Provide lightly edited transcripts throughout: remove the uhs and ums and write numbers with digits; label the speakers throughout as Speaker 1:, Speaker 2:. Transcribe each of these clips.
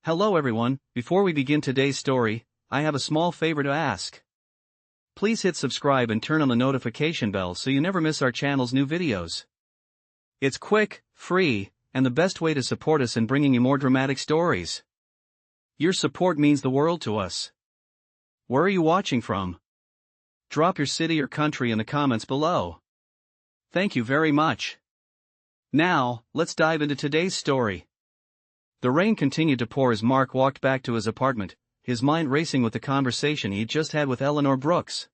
Speaker 1: Hello everyone, before we begin today's story, I have a small favor to ask. Please hit subscribe and turn on the notification bell so you never miss our channel's new videos. It's quick, free, and the best way to support us in bringing you more dramatic stories. Your support means the world to us. Where are you watching from? Drop your city or country in the comments below. Thank you very much. Now, let's dive into today's story. The rain continued to pour as Mark walked back to his apartment, his mind racing with the conversation he'd just had with Eleanor Brooks.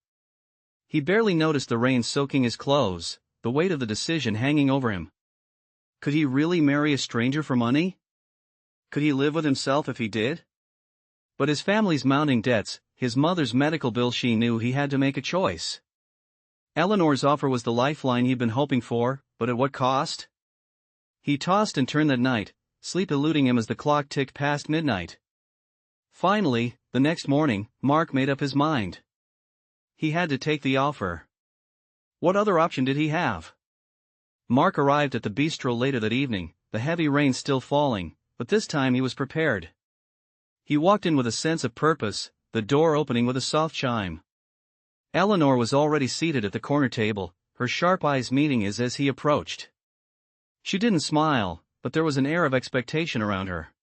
Speaker 1: He barely noticed the rain soaking his clothes, the weight of the decision hanging over him. Could he really marry a stranger for money? Could he live with himself if he did? But his family's mounting debts, his mother's medical bill, she knew he had to make a choice. Eleanor's offer was the lifeline he'd been hoping for, but at what cost? He tossed and turned that night, sleep eluding him as the clock ticked past midnight. Finally, the next morning, Mark made up his mind. He had to take the offer. What other option did he have? Mark arrived at the bistro later that evening, the heavy rain still falling, but this time he was prepared. He walked in with a sense of purpose, the door opening with a soft chime. Eleanor was already seated at the corner table, her sharp eyes meeting his as he approached. She didn't smile, but there was an air of expectation around her.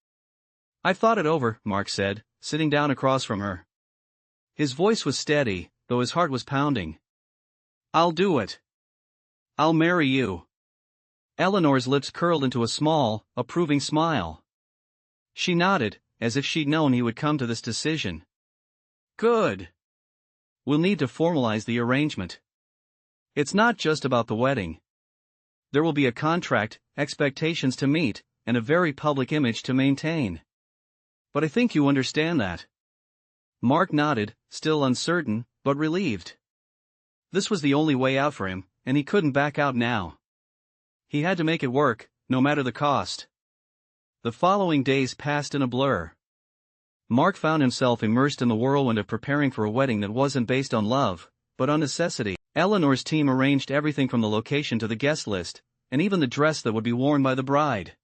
Speaker 1: "I've thought it over," Mark said, sitting down across from her. His voice was steady, though his heart was pounding. "I'll do it. I'll marry you." Eleanor's lips curled into a small, approving smile. She nodded, as if she'd known he would come to this decision. "Good. We'll need to formalize the arrangement. It's not just about the wedding. There will be a contract, expectations to meet, and a very public image to maintain. But I think you understand that." Mark nodded, still uncertain, but relieved. This was the only way out for him, and he couldn't back out now. He had to make it work, no matter the cost. The following days passed in a blur. Mark found himself immersed in the whirlwind of preparing for a wedding that wasn't based on love, but on necessity. Eleanor's team arranged everything from the location to the guest list, and even the dress that would be worn by the bride.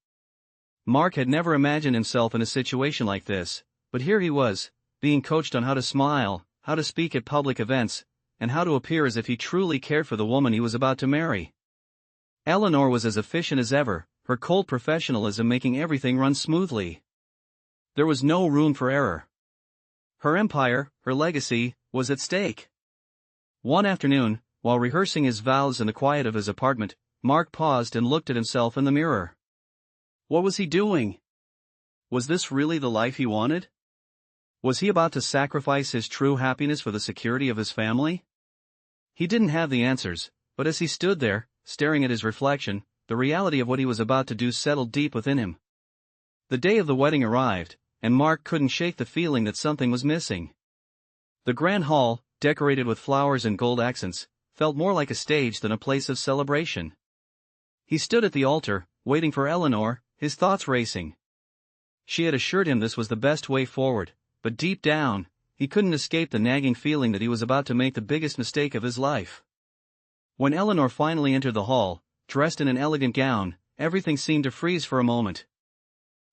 Speaker 1: Mark had never imagined himself in a situation like this, but here he was, being coached on how to smile, how to speak at public events, and how to appear as if he truly cared for the woman he was about to marry. Eleanor was as efficient as ever, her cold professionalism making everything run smoothly. There was no room for error. Her empire, her legacy, was at stake. One afternoon, while rehearsing his vows in the quiet of his apartment, Mark paused and looked at himself in the mirror. What was he doing? Was this really the life he wanted? Was he about to sacrifice his true happiness for the security of his family? He didn't have the answers, but as he stood there, staring at his reflection, the reality of what he was about to do settled deep within him. The day of the wedding arrived, and Mark couldn't shake the feeling that something was missing. The grand hall, decorated with flowers and gold accents, felt more like a stage than a place of celebration. He stood at the altar, waiting for Eleanor, his thoughts racing. She had assured him this was the best way forward, but deep down, he couldn't escape the nagging feeling that he was about to make the biggest mistake of his life. When Eleanor finally entered the hall, dressed in an elegant gown, everything seemed to freeze for a moment.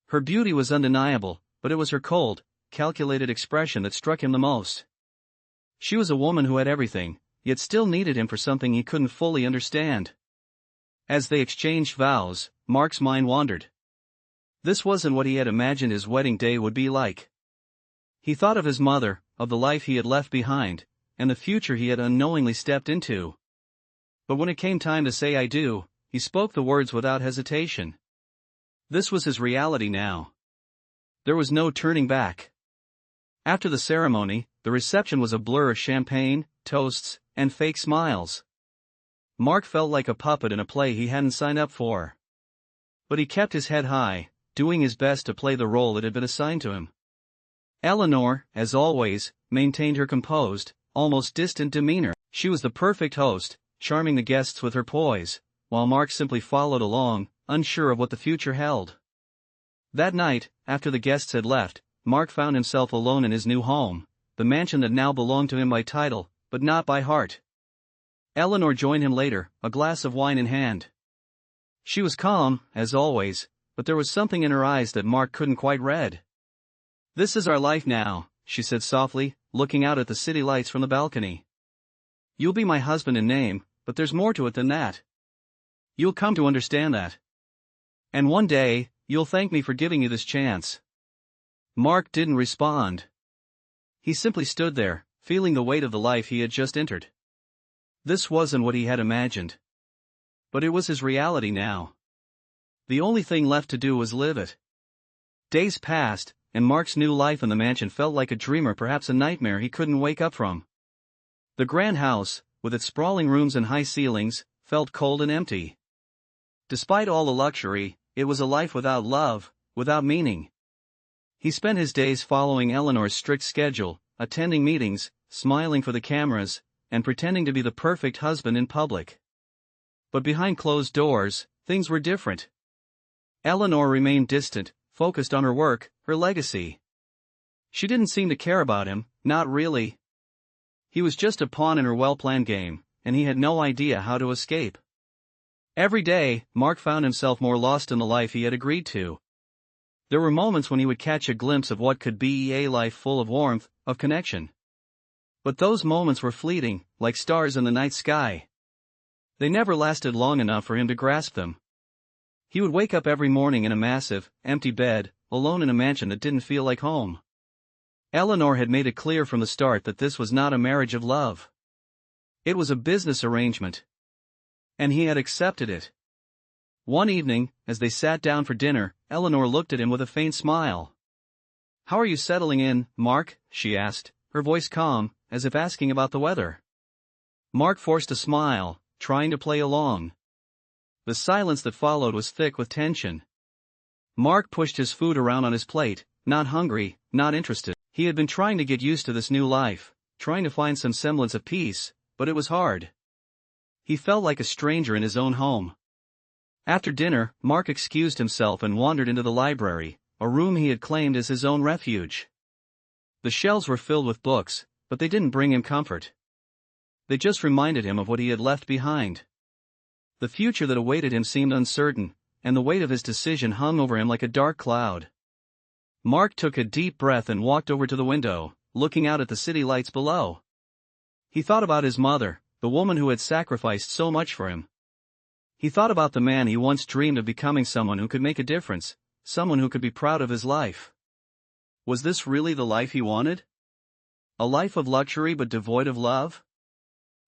Speaker 1: Her beauty was undeniable, but it was her cold, calculated expression that struck him the most. She was a woman who had everything, yet still needed him for something he couldn't fully understand. As they exchanged vows, Mark's mind wandered. This wasn't what he had imagined his wedding day would be like. He thought of his mother, of the life he had left behind, and the future he had unknowingly stepped into. But when it came time to say "I do," he spoke the words without hesitation. This was his reality now. There was no turning back. After the ceremony, the reception was a blur of champagne, toasts, and fake smiles. Mark felt like a puppet in a play he hadn't signed up for. But he kept his head high, doing his best to play the role that had been assigned to him. Eleanor, as always, maintained her composed, almost distant demeanor. She was the perfect host, charming the guests with her poise, while Mark simply followed along, unsure of what the future held. That night, after the guests had left, Mark found himself alone in his new home, the mansion that now belonged to him by title, but not by heart. Eleanor joined him later, a glass of wine in hand. She was calm, as always, but there was something in her eyes that Mark couldn't quite read. This is our life now, she said softly, looking out at the city lights from the balcony. You'll be my husband in name, but there's more to it than that. You'll come to understand that. And one day, you'll thank me for giving you this chance. Mark didn't respond. He simply stood there, feeling the weight of the life he had just entered. This wasn't what he had imagined. But it was his reality now. The only thing left to do was live it. Days passed, and Mark's new life in the mansion felt like a dream or perhaps a nightmare he couldn't wake up from. The grand house, with its sprawling rooms and high ceilings, felt cold and empty. Despite all the luxury, it was a life without love, without meaning. He spent his days following Eleanor's strict schedule, attending meetings, smiling for the cameras, and pretending to be the perfect husband in public. But behind closed doors, things were different. Eleanor remained distant, focused on her work, her legacy. She didn't seem to care about him, not really. He was just a pawn in her well-planned game, and he had no idea how to escape. Every day, Mark found himself more lost in the life he had agreed to. There were moments when he would catch a glimpse of what could be a life full of warmth, of connection. But those moments were fleeting, like stars in the night sky. They never lasted long enough for him to grasp them. He would wake up every morning in a massive, empty bed, alone in a mansion that didn't feel like home. Eleanor had made it clear from the start that this was not a marriage of love. It was a business arrangement. And he had accepted it. One evening, as they sat down for dinner, Eleanor looked at him with a faint smile. "How are you settling in, Mark?" she asked, her voice calm, as if asking about the weather. Mark forced a smile, trying to play along. The silence that followed was thick with tension. Mark pushed his food around on his plate, not hungry, not interested. He had been trying to get used to this new life, trying to find some semblance of peace, but it was hard. He felt like a stranger in his own home. After dinner, Mark excused himself and wandered into the library, a room he had claimed as his own refuge. The shelves were filled with books, but they didn't bring him comfort. They just reminded him of what he had left behind. The future that awaited him seemed uncertain, and the weight of his decision hung over him like a dark cloud. Mark took a deep breath and walked over to the window, looking out at the city lights below. He thought about his mother, the woman who had sacrificed so much for him. He thought about the man he once dreamed of becoming, someone who could make a difference, someone who could be proud of his life. Was this really the life he wanted? A life of luxury but devoid of love?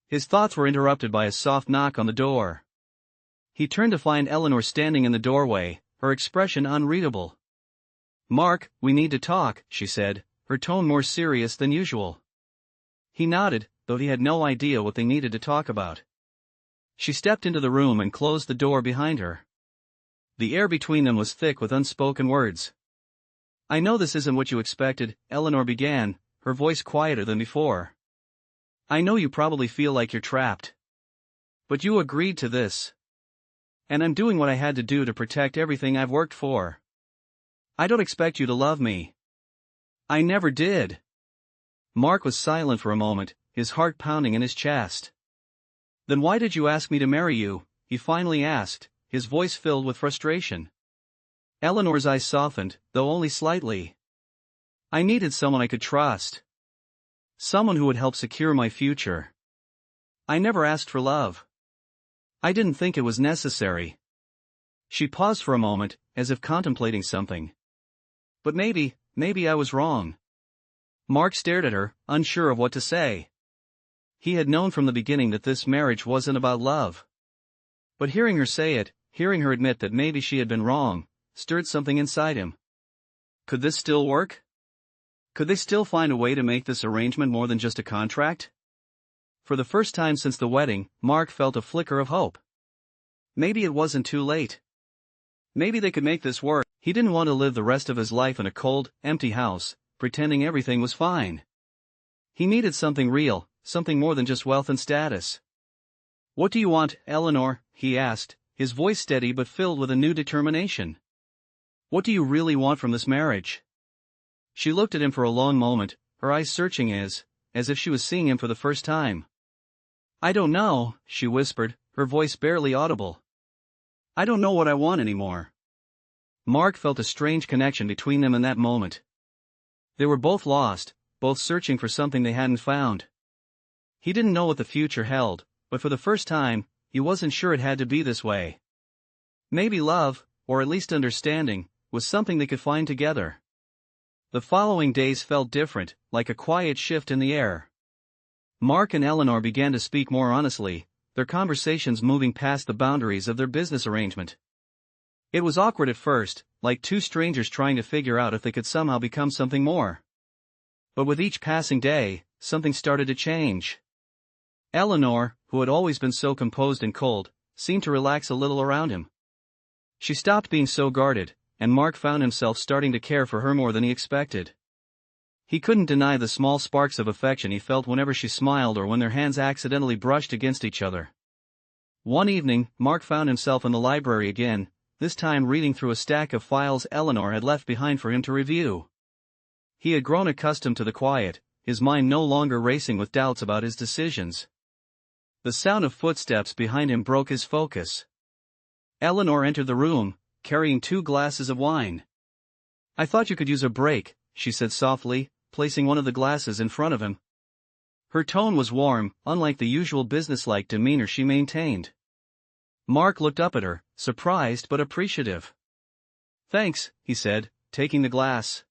Speaker 1: His thoughts were interrupted by a soft knock on the door. He turned to find Eleanor standing in the doorway, her expression unreadable. "Mark, we need to talk," she said, her tone more serious than usual. He nodded, though he had no idea what they needed to talk about. She stepped into the room and closed the door behind her. The air between them was thick with unspoken words. "I know this isn't what you expected," Eleanor began, her voice quieter than before. "I know you probably feel like you're trapped. But you agreed to this. And I'm doing what I had to do to protect everything I've worked for. I don't expect you to love me. I never did." Mark was silent for a moment, his heart pounding in his chest. "Then why did you ask me to marry you?" he finally asked, his voice filled with frustration. Eleanor's eyes softened, though only slightly. "I needed someone I could trust. Someone who would help secure my future. I never asked for love. I didn't think it was necessary." She paused for a moment, as if contemplating something. "But maybe I was wrong." Mark stared at her, unsure of what to say. He had known from the beginning that this marriage wasn't about love. But hearing her say it, hearing her admit that maybe she had been wrong, stirred something inside him. Could this still work? Could they still find a way to make this arrangement more than just a contract? For the first time since the wedding, Mark felt a flicker of hope. Maybe it wasn't too late. Maybe they could make this work. He didn't want to live the rest of his life in a cold, empty house, pretending everything was fine. He needed something real, something more than just wealth and status. "What do you want, Eleanor?" he asked, his voice steady but filled with a new determination. "What do you really want from this marriage?" She looked at him for a long moment, her eyes searching his, as if she was seeing him for the first time. "I don't know," she whispered, her voice barely audible. "I don't know what I want anymore." Mark felt a strange connection between them in that moment. They were both lost, both searching for something they hadn't found. He didn't know what the future held, but for the first time, he wasn't sure it had to be this way. Maybe love, or at least understanding, was something they could find together. The following days felt different, like a quiet shift in the air. Mark and Eleanor began to speak more honestly, their conversations moving past the boundaries of their business arrangement. It was awkward at first, like two strangers trying to figure out if they could somehow become something more. But with each passing day, something started to change. Eleanor, who had always been so composed and cold, seemed to relax a little around him. She stopped being so guarded, and Mark found himself starting to care for her more than he expected. He couldn't deny the small sparks of affection he felt whenever she smiled or when their hands accidentally brushed against each other. One evening, Mark found himself in the library again, this time reading through a stack of files Eleanor had left behind for him to review. He had grown accustomed to the quiet, his mind no longer racing with doubts about his decisions. The sound of footsteps behind him broke his focus. Eleanor entered the room, carrying 2 glasses of wine. "I thought you could use a break," she said softly, placing one of the glasses in front of him. Her tone was warm, unlike the usual businesslike demeanor she maintained. Mark looked up at her, surprised but appreciative. "Thanks," he said, taking the glass.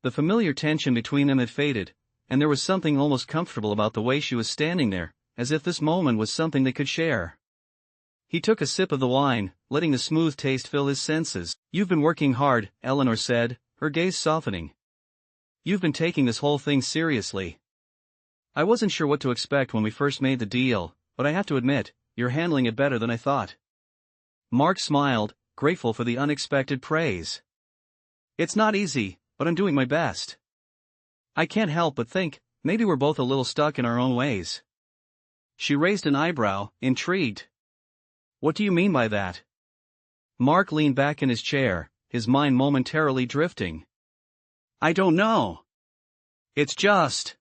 Speaker 1: The familiar tension between them had faded, and there was something almost comfortable about the way she was standing there, as if this moment was something they could share. He took a sip of the wine, letting the smooth taste fill his senses. "You've been working hard," Eleanor said, her gaze softening. "You've been taking this whole thing seriously. I wasn't sure what to expect when we first made the deal, but I have to admit, you're handling it better than I thought." Mark smiled, grateful for the unexpected praise. "It's not easy, but I'm doing my best. I can't help but think, maybe we're both a little stuck in our own ways." She raised an eyebrow, intrigued. "What do you mean by that?" Mark leaned back in his chair, his mind momentarily drifting. "I don't know. It's just,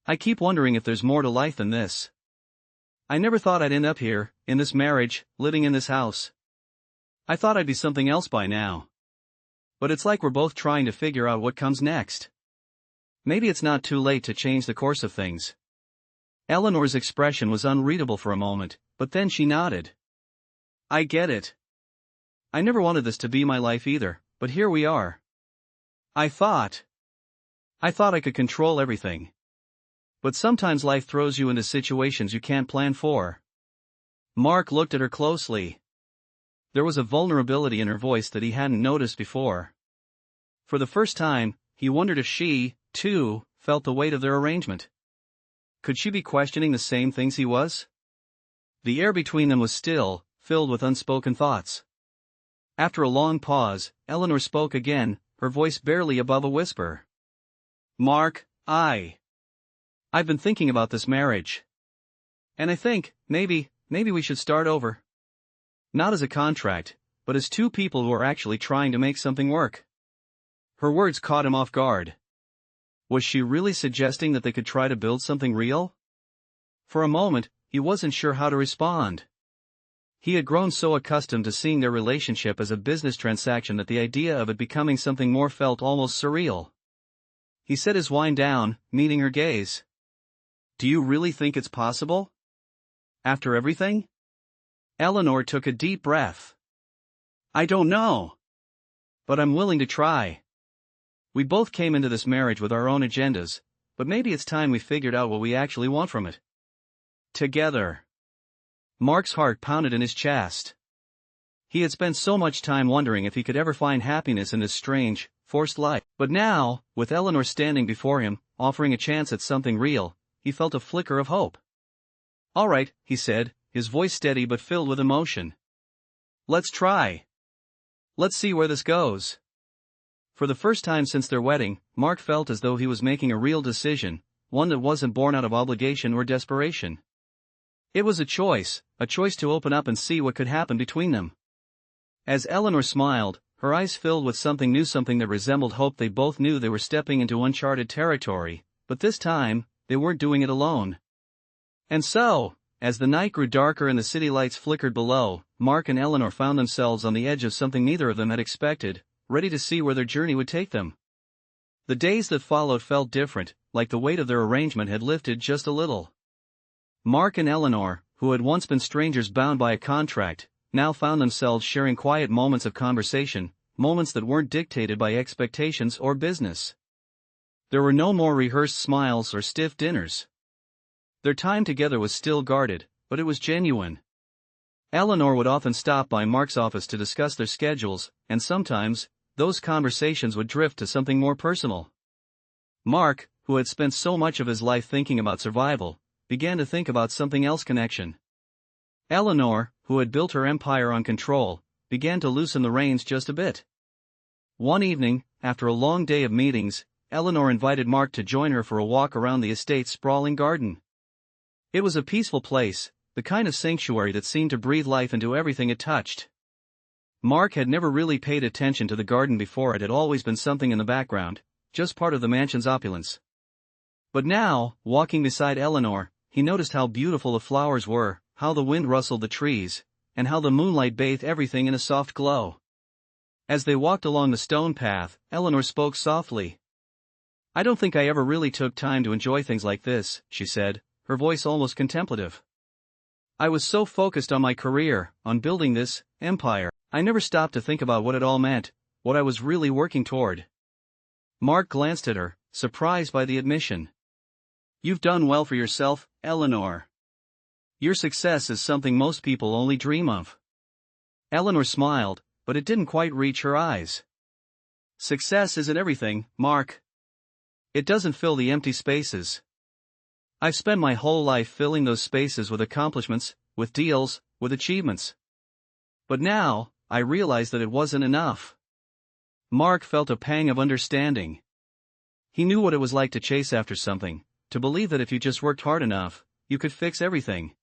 Speaker 1: I keep wondering if there's more to life than this. I never thought I'd end up here, in this marriage, living in this house. I thought I'd be something else by now. But it's like we're both trying to figure out what comes next. Maybe it's not too late to change the course of things." Eleanor's expression was unreadable for a moment, but then she nodded. "I get it. I never wanted this to be my life either, but here we are. I thought I could control everything. But sometimes life throws you into situations you can't plan for." Mark looked at her closely. There was a vulnerability in her voice that he hadn't noticed before. For the first time, he wondered if she, too, felt the weight of their arrangement. Could she be questioning the same things he was? The air between them was still, filled with unspoken thoughts. After a long pause, Eleanor spoke again, her voice barely above a whisper. "Mark, I've been thinking about this marriage. And I think, maybe we should start over. Not as a contract, but as two people who are actually trying to make something work." Her words caught him off guard. Was she really suggesting that they could try to build something real? For a moment, he wasn't sure how to respond. He had grown so accustomed to seeing their relationship as a business transaction that the idea of it becoming something more felt almost surreal. He set his wine down, meeting her gaze. "Do you really think it's possible? After everything?" Eleanor took a deep breath. "I don't know. But I'm willing to try. We both came into this marriage with our own agendas, but maybe it's time we figured out what we actually want from it. Together." Mark's heart pounded in his chest. He had spent so much time wondering if he could ever find happiness in this strange, forced life. But now, with Eleanor standing before him, offering a chance at something real, he felt a flicker of hope. "All right," he said, his voice steady but filled with emotion. "Let's try. Let's see where this goes." For the first time since their wedding, Mark felt as though he was making a real decision, one that wasn't born out of obligation or desperation. It was a choice to open up and see what could happen between them. As Eleanor smiled, her eyes filled with something new, something that resembled hope. They both knew they were stepping into uncharted territory, but this time, they weren't doing it alone. And so, as the night grew darker and the city lights flickered below, Mark and Eleanor found themselves on the edge of something neither of them had expected, ready to see where their journey would take them. The days that followed felt different, like the weight of their arrangement had lifted just a little. Mark and Eleanor, who had once been strangers bound by a contract, now found themselves sharing quiet moments of conversation, moments that weren't dictated by expectations or business. There were no more rehearsed smiles or stiff dinners. Their time together was still guarded, but it was genuine. Eleanor would often stop by Mark's office to discuss their schedules, and sometimes, those conversations would drift to something more personal. Mark, who had spent so much of his life thinking about survival, began to think about something else: connection. Eleanor, who had built her empire on control, began to loosen the reins just a bit. One evening, after a long day of meetings, Eleanor invited Mark to join her for a walk around the estate's sprawling garden. It was a peaceful place, the kind of sanctuary that seemed to breathe life into everything it touched. Mark had never really paid attention to the garden before. It had always been something in the background, just part of the mansion's opulence. But now, walking beside Eleanor, he noticed how beautiful the flowers were, how the wind rustled the trees, and how the moonlight bathed everything in a soft glow. As they walked along the stone path, Eleanor spoke softly. "I don't think I ever really took time to enjoy things like this," she said, her voice almost contemplative. "I was so focused on my career, on building this empire, I never stopped to think about what it all meant, what I was really working toward." Mark glanced at her, surprised by the admission. "You've done well for yourself, Eleanor. Your success is something most people only dream of." Eleanor smiled, but it didn't quite reach her eyes. "Success isn't everything, Mark. It doesn't fill the empty spaces. I've spent my whole life filling those spaces with accomplishments, with deals, with achievements. But now, I realize that it wasn't enough." Mark felt a pang of understanding. He knew what it was like to chase after something, to believe that if you just worked hard enough, you could fix everything.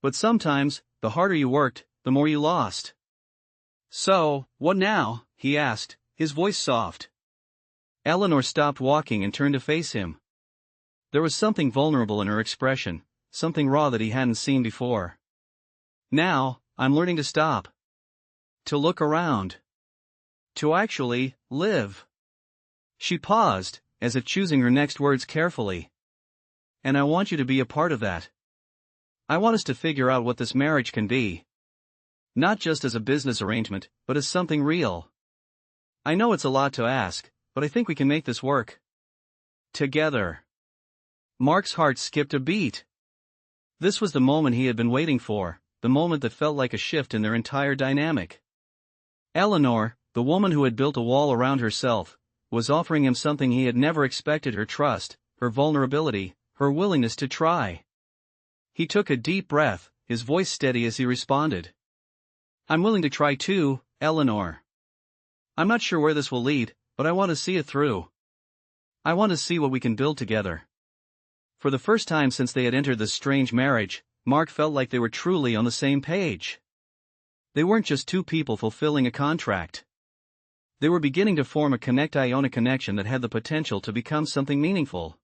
Speaker 1: But sometimes, the harder you worked, the more you lost. "So, what now?" he asked, his voice soft. Eleanor stopped walking and turned to face him. There was something vulnerable in her expression, something raw that he hadn't seen before. "Now, I'm learning to stop. To look around. To actually live." She paused, as if choosing her next words carefully. "And I want you to be a part of that. I want us to figure out what this marriage can be. Not just as a business arrangement, but as something real. I know it's a lot to ask, but I think we can make this work. Together." Mark's heart skipped a beat. This was the moment he had been waiting for, the moment that felt like a shift in their entire dynamic. Eleanor, the woman who had built a wall around herself, was offering him something he had never expected: her trust, her vulnerability, her willingness to try. He took a deep breath, his voice steady as he responded. "I'm willing to try too, Eleanor. I'm not sure where this will lead, but I want to see it through. I want to see what we can build together." For the first time since they had entered this strange marriage, Mark felt like they were truly on the same page. They weren't just two people fulfilling a contract. They were beginning to form a connect-iona connection that had the potential to become something meaningful.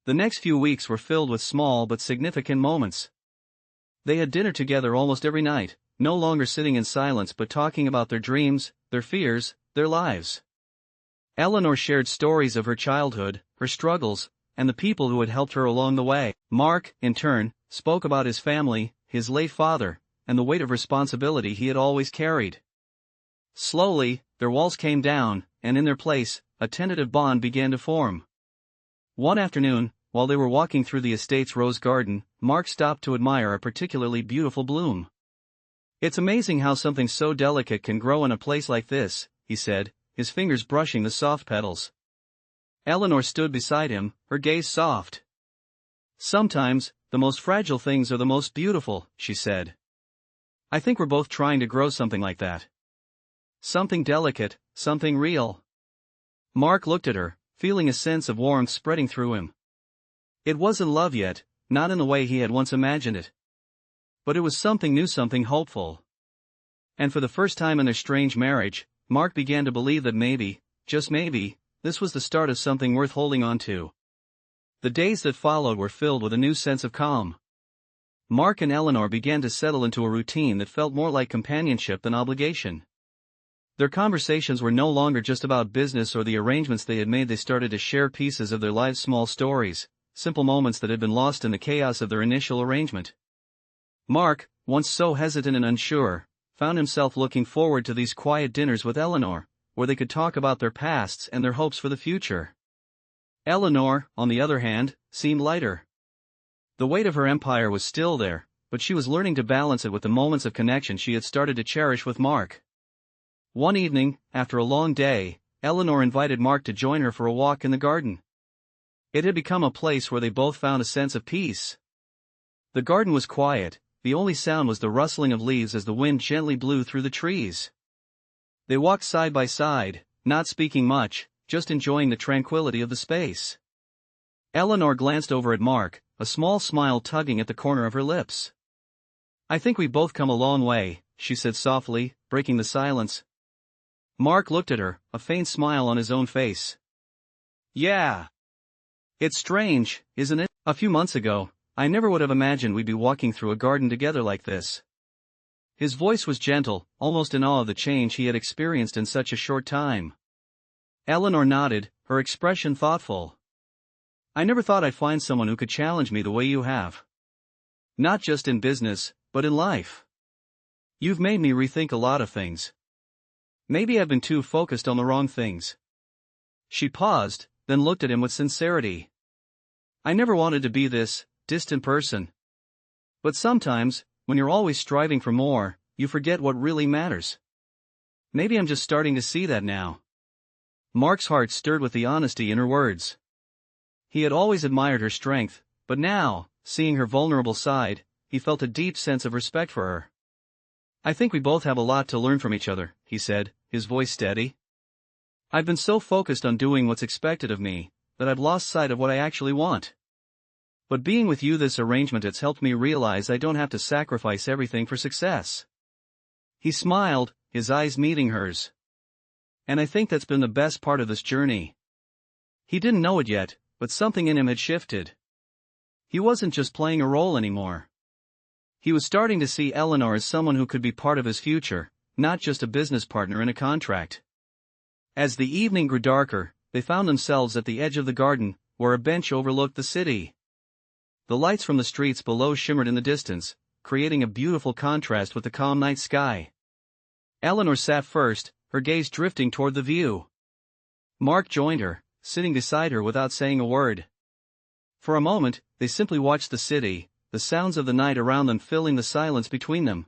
Speaker 1: The next few weeks were filled with small but significant moments. They had dinner together almost every night, no longer sitting in silence but talking about their dreams, their fears, their lives. Eleanor shared stories of her childhood, her struggles, and the people who had helped her along the way. Mark, in turn, spoke about his family, his late father, and the weight of responsibility he had always carried. Slowly, their walls came down, and in their place, a tentative bond began to form. One afternoon, while they were walking through the estate's rose garden, Mark stopped to admire a particularly beautiful bloom. "It's amazing how something so delicate can grow in a place like this," he said, his fingers brushing the soft petals. Eleanor stood beside him, her gaze soft. "Sometimes, the most fragile things are the most beautiful," she said. "I think we're both trying to grow something like that. Something delicate, something real." Mark looked at her, feeling a sense of warmth spreading through him. It wasn't love yet, not in the way he had once imagined it. But it was something new, something hopeful. And for the first time in their strange marriage, Mark began to believe that maybe, just maybe, this was the start of something worth holding on to. The days that followed were filled with a new sense of calm. Mark and Eleanor began to settle into a routine that felt more like companionship than obligation. Their conversations were no longer just about business or the arrangements they had made. They started to share pieces of their lives, small stories, simple moments that had been lost in the chaos of their initial arrangement. Mark, once so hesitant and unsure, found himself looking forward to these quiet dinners with Eleanor, where they could talk about their pasts and their hopes for the future. Eleanor, on the other hand, seemed lighter. The weight of her empire was still there, but she was learning to balance it with the moments of connection she had started to cherish with Mark. One evening, after a long day, Eleanor invited Mark to join her for a walk in the garden. It had become a place where they both found a sense of peace. The garden was quiet, the only sound was the rustling of leaves as the wind gently blew through the trees. They walked side by side, not speaking much, just enjoying the tranquility of the space. Eleanor glanced over at Mark, a small smile tugging at the corner of her lips. "I think we've both come a long way," she said softly, breaking the silence. Mark looked at her, a faint smile on his own face. "Yeah. It's strange, isn't it? A few months ago, I never would have imagined we'd be walking through a garden together like this." His voice was gentle, almost in awe of the change he had experienced in such a short time. Eleanor nodded, her expression thoughtful. "I never thought I'd find someone who could challenge me the way you have. Not just in business, but in life. You've made me rethink a lot of things. Maybe I've been too focused on the wrong things." She paused, then looked at him with sincerity. "I never wanted to be this distant person. But sometimes, when you're always striving for more, you forget what really matters. Maybe I'm just starting to see that now." Mark's heart stirred with the honesty in her words. He had always admired her strength, but now, seeing her vulnerable side, he felt a deep sense of respect for her. "I think we both have a lot to learn from each other," he said, his voice steady. "I've been so focused on doing what's expected of me, that I've lost sight of what I actually want. But being with you, this arrangement, it's helped me realize I don't have to sacrifice everything for success." He smiled, his eyes meeting hers. "And I think that's been the best part of this journey." He didn't know it yet, but something in him had shifted. He wasn't just playing a role anymore. He was starting to see Eleanor as someone who could be part of his future, not just a business partner in a contract. As the evening grew darker, they found themselves at the edge of the garden, where a bench overlooked the city. The lights from the streets below shimmered in the distance, creating a beautiful contrast with the calm night sky. Eleanor sat first, her gaze drifting toward the view. Mark joined her, sitting beside her without saying a word. For a moment, they simply watched the city, the sounds of the night around them filling the silence between them.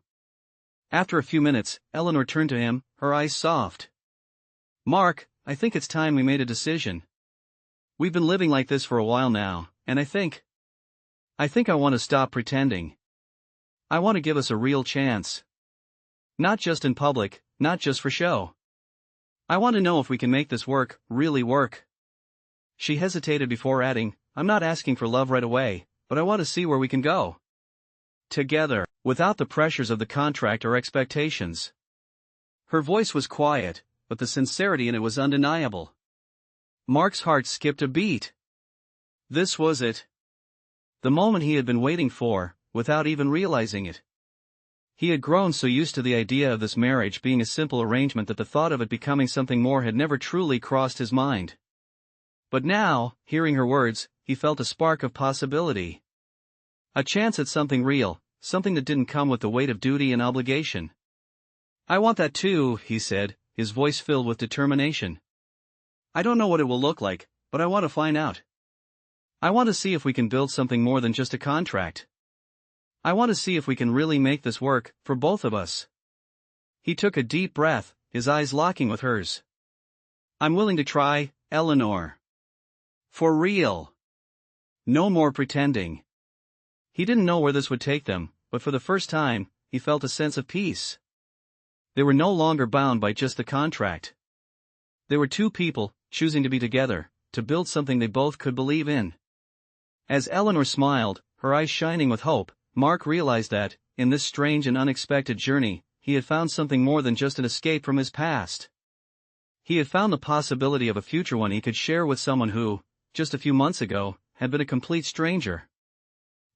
Speaker 1: After a few minutes, Eleanor turned to him, her eyes soft. "Mark, I think it's time we made a decision. We've been living like this for a while now, and I think I want to stop pretending. I want to give us a real chance. Not just in public, not just for show. I want to know if we can make this work, really work." She hesitated before adding, "I'm not asking for love right away, but I want to see where we can go together, without the pressures of the contract or expectations." Her voice was quiet, but the sincerity in it was undeniable. Mark's heart skipped a beat. This was it. The moment he had been waiting for, without even realizing it. He had grown so used to the idea of this marriage being a simple arrangement that the thought of it becoming something more had never truly crossed his mind. But now, hearing her words, he felt a spark of possibility. A chance at something real, something that didn't come with the weight of duty and obligation. "I want that too," he said, his voice filled with determination. "I don't know what it will look like, but I want to find out. I want to see if we can build something more than just a contract. I want to see if we can really make this work, for both of us." He took a deep breath, his eyes locking with hers. "I'm willing to try, Eleanor. For real. No more pretending." He didn't know where this would take them, but for the first time, he felt a sense of peace. They were no longer bound by just the contract. They were two people, choosing to be together, to build something they both could believe in. As Eleanor smiled, her eyes shining with hope, Mark realized that, in this strange and unexpected journey, he had found something more than just an escape from his past. He had found the possibility of a future one he could share with someone who, just a few months ago, had been a complete stranger.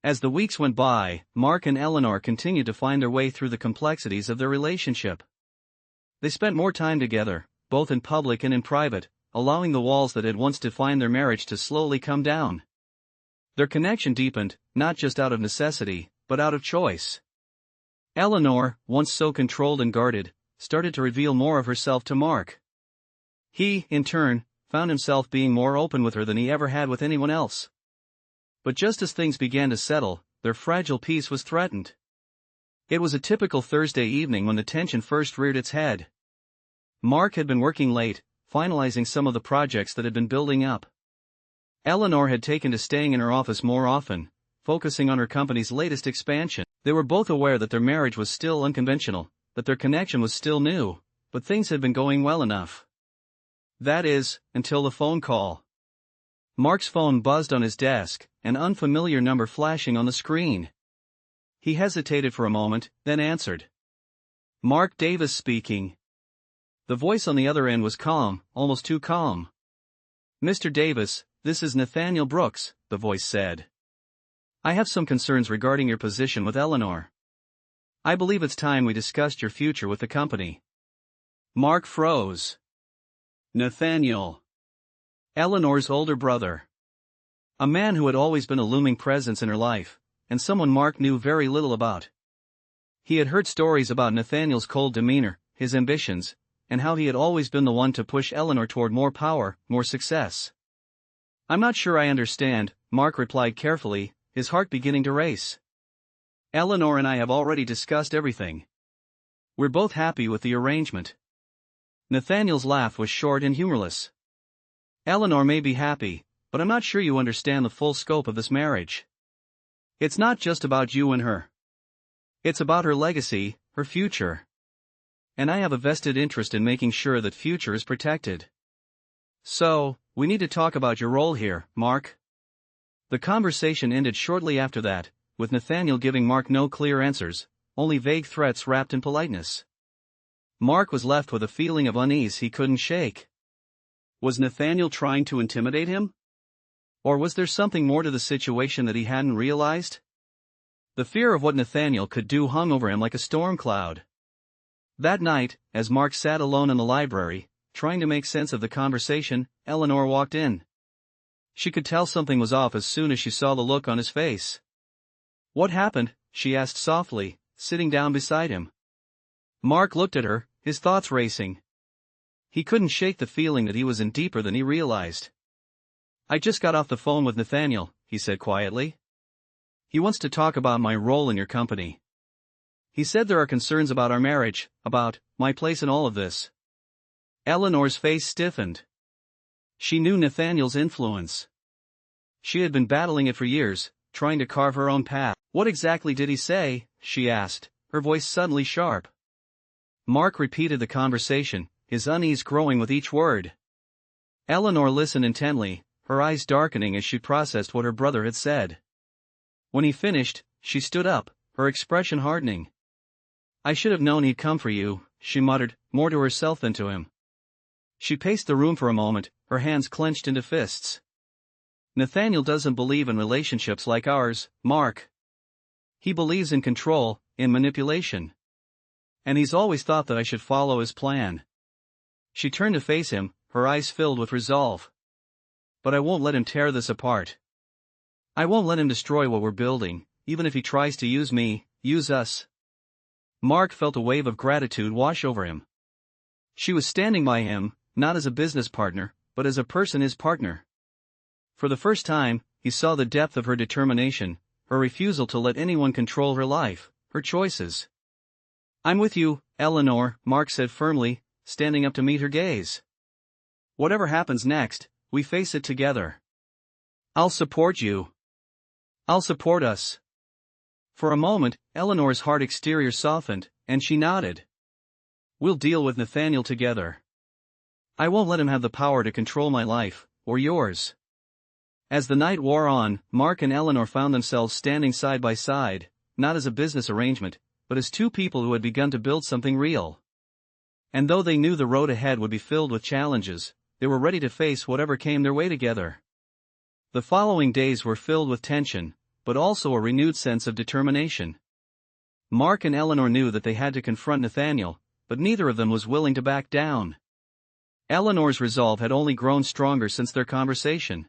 Speaker 1: As the weeks went by, Mark and Eleanor continued to find their way through the complexities of their relationship. They spent more time together, both in public and in private, allowing the walls that had once defined their marriage to slowly come down. Their connection deepened, not just out of necessity, but out of choice. Eleanor, once so controlled and guarded, started to reveal more of herself to Mark. He, in turn, found himself being more open with her than he ever had with anyone else. But just as things began to settle, their fragile peace was threatened. It was a typical Thursday evening when the tension first reared its head. Mark had been working late, finalizing some of the projects that had been building up. Eleanor had taken to staying in her office more often, focusing on her company's latest expansion. They were both aware that their marriage was still unconventional, that their connection was still new, but things had been going well enough. That is, until the phone call. Mark's phone buzzed on his desk, an unfamiliar number flashing on the screen. He hesitated for a moment, then answered. Mark Davis speaking. The voice on the other end was calm, almost too calm. Mr. Davis, this is Nathaniel Brooks, the voice said. I have some concerns regarding your position with Eleanor. I believe it's time we discussed your future with the company. Mark froze. Nathaniel. Eleanor's older brother. A man who had always been a looming presence in her life, and someone Mark knew very little about. He had heard stories about Nathaniel's cold demeanor, his ambitions, and how he had always been the one to push Eleanor toward more power, more success. I'm not sure I understand, Mark replied carefully, his heart beginning to race. Eleanor and I have already discussed everything. We're both happy with the arrangement. Nathaniel's laugh was short and humorless. Eleanor may be happy, but I'm not sure you understand the full scope of this marriage. It's not just about you and her. It's about her legacy, her future. And I have a vested interest in making sure that future is protected. So, we need to talk about your role here, Mark. The conversation ended shortly after that, with Nathaniel giving Mark no clear answers, only vague threats wrapped in politeness. Mark was left with a feeling of unease he couldn't shake. Was Nathaniel trying to intimidate him? Or was there something more to the situation that he hadn't realized? The fear of what Nathaniel could do hung over him like a storm cloud. That night, as Mark sat alone in the library, trying to make sense of the conversation, Eleanor walked in. She could tell something was off as soon as she saw the look on his face. What happened? She asked softly, sitting down beside him. Mark looked at her, his thoughts racing. He couldn't shake the feeling that he was in deeper than he realized. I just got off the phone with Nathaniel, he said quietly. He wants to talk about my role in your company. He said there are concerns about our marriage, about my place in all of this. Eleanor's face stiffened. She knew Nathaniel's influence. She had been battling it for years, trying to carve her own path. What exactly did he say? She asked, her voice suddenly sharp. Mark repeated the conversation, his unease growing with each word. Eleanor listened intently, her eyes darkening as she processed what her brother had said. When he finished, she stood up, her expression hardening. I should have known he'd come for you, she muttered, more to herself than to him. She paced the room for a moment, her hands clenched into fists. Nathaniel doesn't believe in relationships like ours, Mark. He believes in control, in manipulation. And he's always thought that I should follow his plan. She turned to face him, her eyes filled with resolve. But I won't let him tear this apart. I won't let him destroy what we're building, even if he tries to use me, use us. Mark felt a wave of gratitude wash over him. She was standing by him, not as a business partner, but as a person, his partner. For the first time, he saw the depth of her determination, her refusal to let anyone control her life, her choices. I'm with you, Eleanor, Mark said firmly, standing up to meet her gaze. Whatever happens next, we face it together. I'll support you. I'll support us. For a moment, Eleanor's hard exterior softened, and she nodded. We'll deal with Nathaniel together. I won't let him have the power to control my life, or yours. As the night wore on, Mark and Eleanor found themselves standing side by side, not as a business arrangement, but as two people who had begun to build something real. And though they knew the road ahead would be filled with challenges, they were ready to face whatever came their way together. The following days were filled with tension, but also a renewed sense of determination. Mark and Eleanor knew that they had to confront Nathaniel, but neither of them was willing to back down. Eleanor's resolve had only grown stronger since their conversation.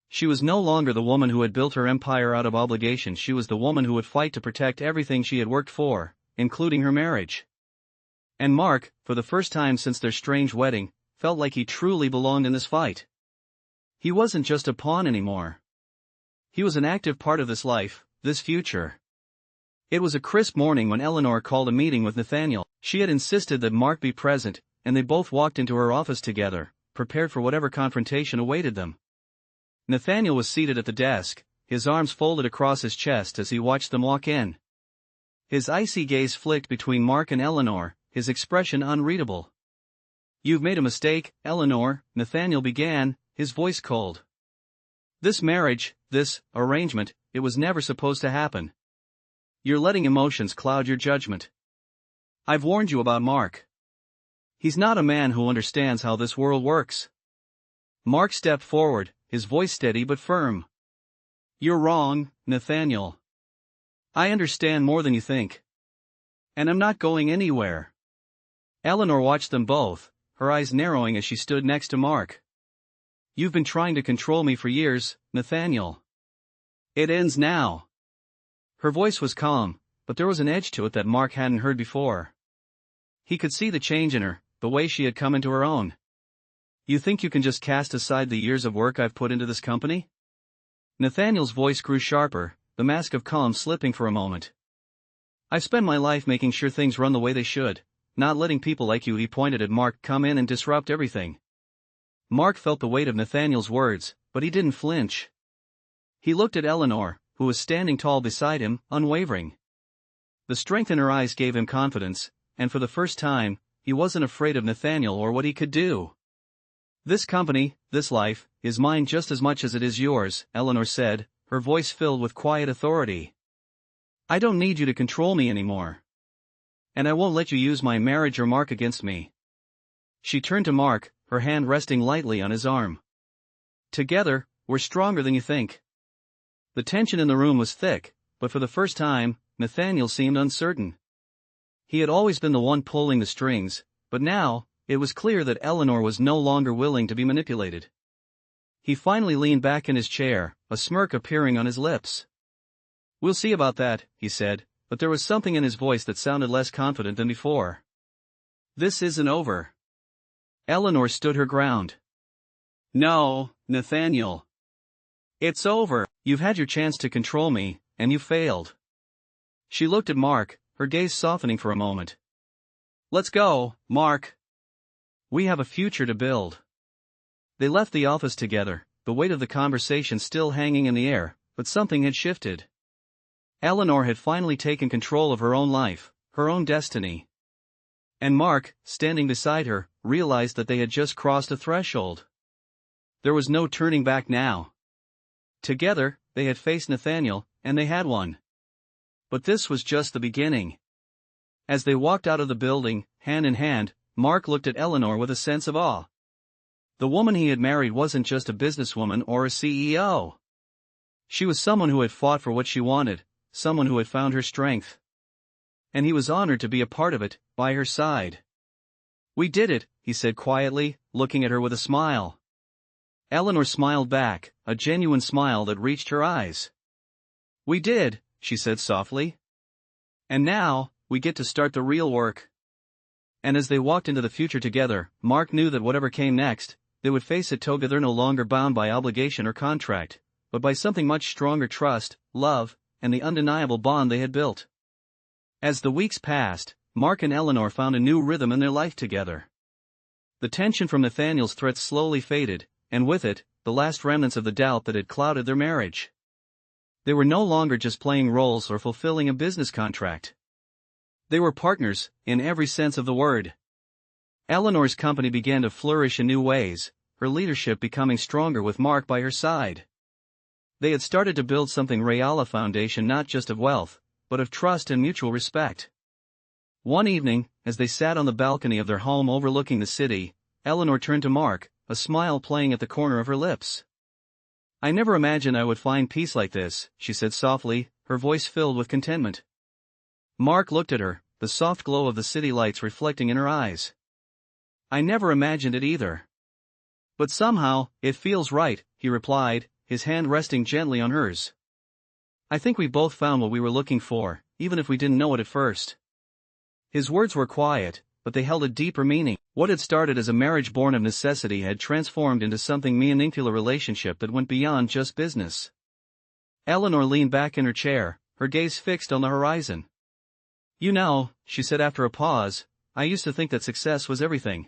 Speaker 1: She was no longer the woman who had built her empire out of obligation. She was the woman who would fight to protect everything she had worked for, including her marriage. And Mark, for the first time since their strange wedding, felt like he truly belonged in this fight. He wasn't just a pawn anymore. He was an active part of this life, this future. It was a crisp morning when Eleanor called a meeting with Nathaniel. She had insisted that Mark be present, and they both walked into her office together, prepared for whatever confrontation awaited them. Nathaniel was seated at the desk, his arms folded across his chest as he watched them walk in. His icy gaze flicked between Mark and Eleanor, his expression unreadable. "You've made a mistake, Eleanor," Nathaniel began, his voice cold. "This marriage, this arrangement, it was never supposed to happen. You're letting emotions cloud your judgment. I've warned you about Mark. He's not a man who understands how this world works." Mark stepped forward, his voice steady but firm. "You're wrong, Nathaniel. I understand more than you think. And I'm not going anywhere." Eleanor watched them both, her eyes narrowing as she stood next to Mark. "You've been trying to control me for years, Nathaniel. It ends now." Her voice was calm, but there was an edge to it that Mark hadn't heard before. He could see the change in her, the way she had come into her own. "You think you can just cast aside the years of work I've put into this company?" Nathaniel's voice grew sharper, the mask of calm slipping for a moment. "I've spent my life making sure things run the way they should, not letting people like you," he pointed at Mark, "come in and disrupt everything." Mark felt the weight of Nathaniel's words, but he didn't flinch. He looked at Eleanor, who was standing tall beside him, unwavering. The strength in her eyes gave him confidence, and for the first time, he wasn't afraid of Nathaniel or what he could do. "This company, this life, is mine just as much as it is yours," Eleanor said, her voice filled with quiet authority. "I don't need you to control me anymore. And I won't let you use my marriage or Mark against me." She turned to Mark, her hand resting lightly on his arm. "Together, we're stronger than you think." The tension in the room was thick, but for the first time, Nathaniel seemed uncertain. He had always been the one pulling the strings, but now, it was clear that Eleanor was no longer willing to be manipulated. He finally leaned back in his chair, a smirk appearing on his lips. "We'll see about that," he said, but there was something in his voice that sounded less confident than before. "This isn't over." Eleanor stood her ground. "No, Nathaniel. It's over. You've had your chance to control me, and you failed." She looked at Mark, her gaze softening for a moment. "Let's go, Mark. We have a future to build." They left the office together, the weight of the conversation still hanging in the air, but something had shifted. Eleanor had finally taken control of her own life, her own destiny. And Mark, standing beside her, realized that they had just crossed a threshold. There was no turning back now. Together, they had faced Nathaniel, and they had won. But this was just the beginning. As they walked out of the building, hand in hand, Mark looked at Eleanor with a sense of awe. The woman he had married wasn't just a businesswoman or a CEO. She was someone who had fought for what she wanted, someone who had found her strength. And he was honored to be a part of it, by her side. "We did it," he said quietly, looking at her with a smile. Eleanor smiled back, a genuine smile that reached her eyes. "We did," she said softly. "And now, we get to start the real work." And as they walked into the future together, Mark knew that whatever came next, they would face it together, no longer bound by obligation or contract, but by something much stronger: trust, love, and the undeniable bond they had built. As the weeks passed, Mark and Eleanor found a new rhythm in their life together. The tension from Nathaniel's threats slowly faded, and with it, the last remnants of the doubt that had clouded their marriage. They were no longer just playing roles or fulfilling a business contract. They were partners, in every sense of the word. Eleanor's company began to flourish in new ways, her leadership becoming stronger with Mark by her side. They had started to build something real, a foundation not just of wealth, but of trust and mutual respect. One evening, as they sat on the balcony of their home overlooking the city, Eleanor turned to Mark, a smile playing at the corner of her lips. "I never imagined I would find peace like this," she said softly, her voice filled with contentment. Mark looked at her, the the soft glow of the city lights reflecting in her eyes. I never imagined it either. But somehow, it feels right, he replied, his hand resting gently on hers. I think we both found what we were looking for, even if we didn't know it at first. His words were quiet, but they held a deeper meaning. What had started as a marriage born of necessity had transformed into something meaningful, a relationship that went beyond just business. Eleanor leaned back in her chair, her gaze fixed on the horizon. You know, she said after a pause, I used to think that success was everything.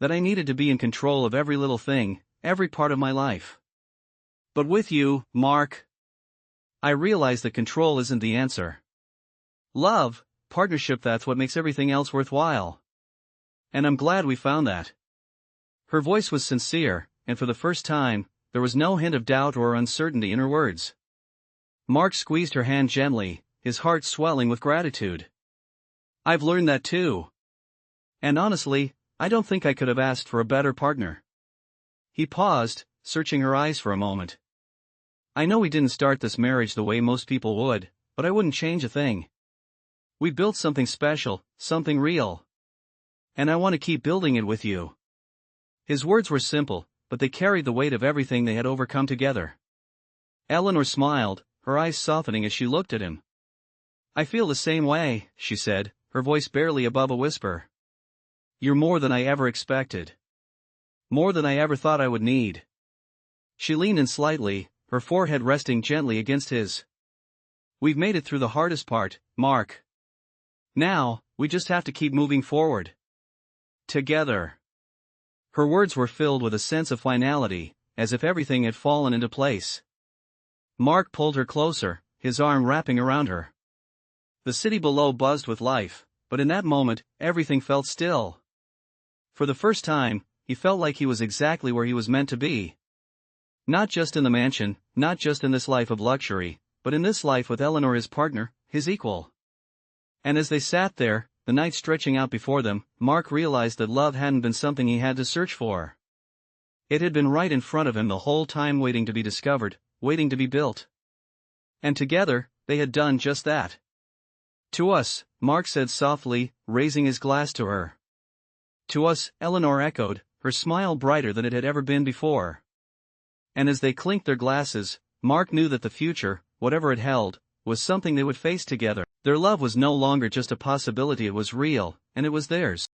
Speaker 1: That I needed to be in control of every little thing, every part of my life. But with you, Mark, I realize that control isn't the answer. Love, partnership, that's what makes everything else worthwhile. And I'm glad we found that. Her voice was sincere, and for the first time, there was no hint of doubt or uncertainty in her words. Mark squeezed her hand gently, his heart swelling with gratitude. I've learned that too. And honestly, I don't think I could have asked for a better partner. He paused, searching her eyes for a moment. I know we didn't start this marriage the way most people would, but I wouldn't change a thing. We built something special, something real. And I want to keep building it with you. His words were simple, but they carried the weight of everything they had overcome together. Eleanor smiled, her eyes softening as she looked at him. I feel the same way, she said, her voice barely above a whisper. You're more than I ever expected. More than I ever thought I would need. She leaned in slightly, her forehead resting gently against his. We've made it through the hardest part, Mark. Now, we just have to keep moving forward. Together. Her words were filled with a sense of finality, as if everything had fallen into place. Mark pulled her closer, his arm wrapping around her. The city below buzzed with life, but in that moment, everything felt still. For the first time, he felt like he was exactly where he was meant to be. Not just in the mansion, not just in this life of luxury, but in this life with Eleanor, his partner, his equal. And as they sat there, the night stretching out before them, Mark realized that love hadn't been something he had to search for. It had been right in front of him the whole time, waiting to be discovered, waiting to be built. And together, they had done just that. To us, Mark said softly, raising his glass to her. To us, Eleanor echoed, her smile brighter than it had ever been before. And as they clinked their glasses, Mark knew that the future, whatever it held, was something they would face together. Their love was no longer just a possibility, it was real, and it was theirs.